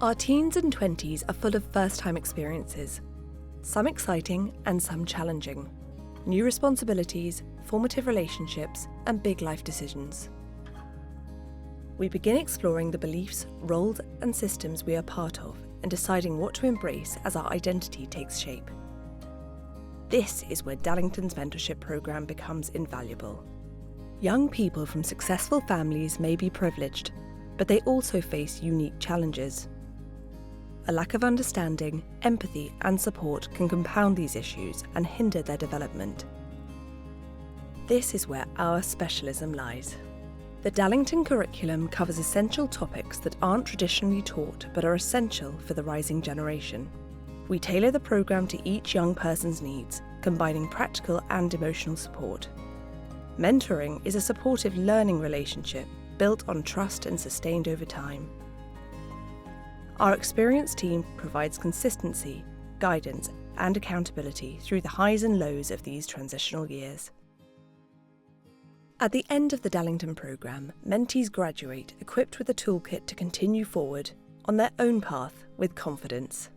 Our teens and 20s are full of first-time experiences, some exciting and some challenging, new responsibilities, formative relationships, and big life decisions. We begin exploring the beliefs, roles, and systems we are part of and deciding what to embrace as our identity takes shape. This is where Dallington's mentorship programme becomes invaluable. Young people from successful families may be privileged, but they also face unique challenges. A lack of understanding, empathy, and support can compound these issues and hinder their development. This is where our specialism lies. The Dallington curriculum covers essential topics that aren't traditionally taught but are essential for the rising generation. We tailor the programme to each young person's needs, combining practical and emotional support. Mentoring is a supportive learning relationship built on trust and sustained over time. Our experienced team provides consistency, guidance, and accountability through the highs and lows of these transitional years. At the end of the Dallington programme, mentees graduate equipped with a toolkit to continue forward on their own path with confidence.